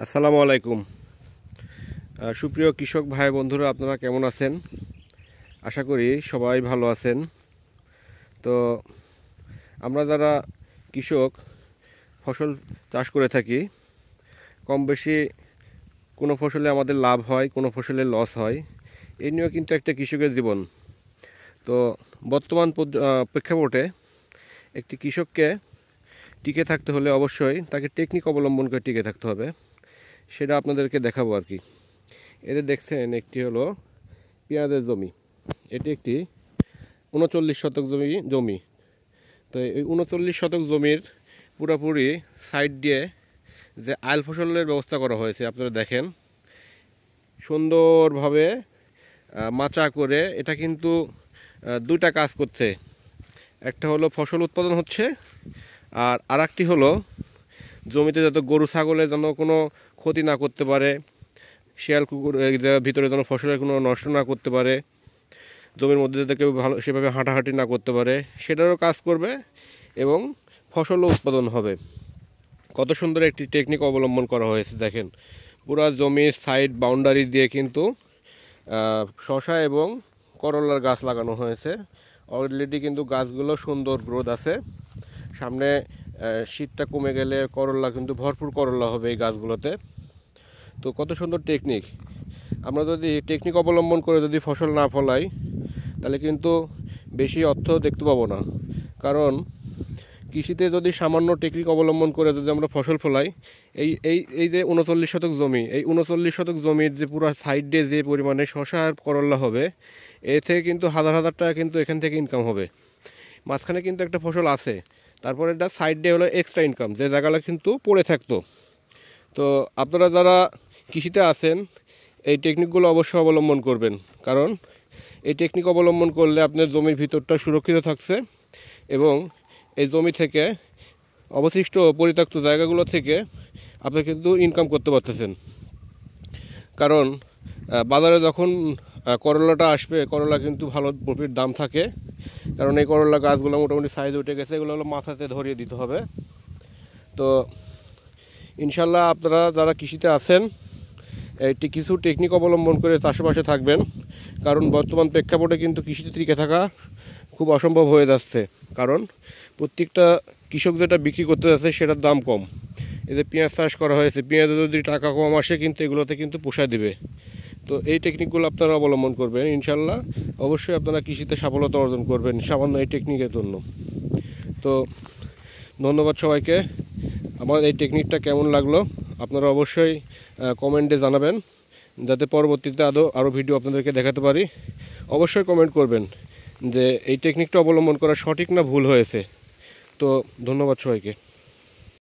আসসালামু আলাইকুম। সুপ্রিয় কৃষক ভাই বন্ধুরা, আপনারা কেমন আছেন? আশা করি সবাই ভালো আছেন। তো আমরা যারা কৃষক ফসল চাষ করে থাকি, কম বেশি কোনো ফসলে আমাদের লাভ হয়, কোনো ফসলে লস হয়। এই নিয়েও কিন্তু একটা কৃষকের জীবন। তো বর্তমান প্রেক্ষাপটে একটি কৃষককে টিকে থাকতে হলে অবশ্যই তাকে টেকনিক অবলম্বন করে টিকে থাকতে হবে। সেটা আপনাদেরকে দেখাবো আর কি। এদের দেখছেন, একটি হলো পেঁয়াজের জমি। এটি একটি ৩৯ শতক জমি। তো এই ৩৯ শতক জমির পুরোপুরি সাইড দিয়ে যে আইল ফসলের ব্যবস্থা করা হয়েছে, আপনারা দেখেন সুন্দরভাবে মাচা করে। এটা কিন্তু দুইটা কাজ করছে। একটা হলো ফসল উৎপাদন হচ্ছে, আর আরেকটি হলো জমিতে যাতে গরু ছাগলে যেন কোনো ক্ষতি না করতে পারে, শিয়াল কুকুর ভিতরে যেন ফসলের কোনো নষ্ট না করতে পারে, জমির মধ্যে যাতে কেউ ভালো সেভাবে হাঁটাহাঁটি না করতে পারে, সেটারও কাজ করবে এবং ফসলও উৎপাদন হবে। কত সুন্দর একটি টেকনিক অবলম্বন করা হয়েছে দেখেন। পুরো জমির সাইড বাউন্ডারি দিয়ে কিন্তু শসা এবং করলার গাছ লাগানো হয়েছে। অলরেডি কিন্তু গাছগুলো সুন্দর গ্রোথ আছে। সামনে শীতটা কমে গেলে করলা কিন্তু ভরপুর করলা হবে এই গাছগুলোতে। তো কত সুন্দর টেকনিক। আমরা যদি টেকনিক অবলম্বন করে যদি ফসল না ফলাই, তাহলে কিন্তু বেশি অর্থ দেখতে পাবো না। কারণ কৃষিতে যদি সামান্য টেকনিক অবলম্বন করে যদি আমরা ফসল ফলাই, এই এই এই যে ৩৯ শতক জমি, এই ৩৯ শতক জমির যে পুরো সাইড দিয়ে যে পরিমাণে শসা আর করলা হবে, এ থেকে কিন্তু হাজার হাজার টাকা কিন্তু এখান থেকে ইনকাম হবে। মাঝখানে কিন্তু একটা ফসল আছে, তারপরে এটা সাইড দিয়ে হলো এক্সট্রা ইনকাম, যে জায়গাটা কিন্তু পড়ে থাকতো। তো আপনারা যারা কৃষিতে আছেন, এই টেকনিকগুলো অবশ্যই অবলম্বন করবেন। কারণ এই টেকনিক অবলম্বন করলে আপনার জমির ভিতরটা সুরক্ষিত থাকছে এবং এই জমি থেকে অবশিষ্ট পরিত্যক্ত জায়গাগুলো থেকে আপনি কিন্তু ইনকাম করতে পারতেছেন। কারণ বাজারে যখন করলাটা আসবে, করলা কিন্তু ভালো প্রফিট দাম থাকে। কারণ এই করলা গাছগুলো মোটামুটি সাইজ উঠে গেছে, এগুলো হলো মাথাতে ধরিয়ে দিতে হবে। তো ইনশাল্লাহ আপনারা যারা কৃষিতে আছেন, এটি কিছু টেকনিক অবলম্বন করে চাষবাসে থাকবেন। কারণ বর্তমান প্রেক্ষাপটে কিন্তু কৃষিতে টিকে থাকা খুব অসম্ভব হয়ে যাচ্ছে। কারণ প্রত্যেকটা কৃষক যেটা বিক্রি করতে যাচ্ছে সেটার দাম কম। এই যে পেঁয়াজ চাষ করা হয়েছে, পেঁয়াজে যদি টাকা কম আসে কিন্তু এগুলোতে কিন্তু পোষায় দেবে। তো এই টেকনিকগুলো আপনারা অবলম্বন করবেন, ইনশাল্লাহ অবশ্যই আপনারা কৃষিতে সফলতা অর্জন করবেন সামান্য এই টেকনিকের জন্য। তো ধন্যবাদ সবাইকে। আমার এই টেকনিকটা কেমন লাগলো আপনারা অবশ্যই কমেন্টে জানাবেন, যাতে পরবর্তীতে আরও ভিডিও আপনাদেরকে দেখাতে পারি। অবশ্যই কমেন্ট করবেন যে এই টেকনিকটা অবলম্বন করা সঠিক না ভুল হয়েছে। তো ধন্যবাদ সবাইকে।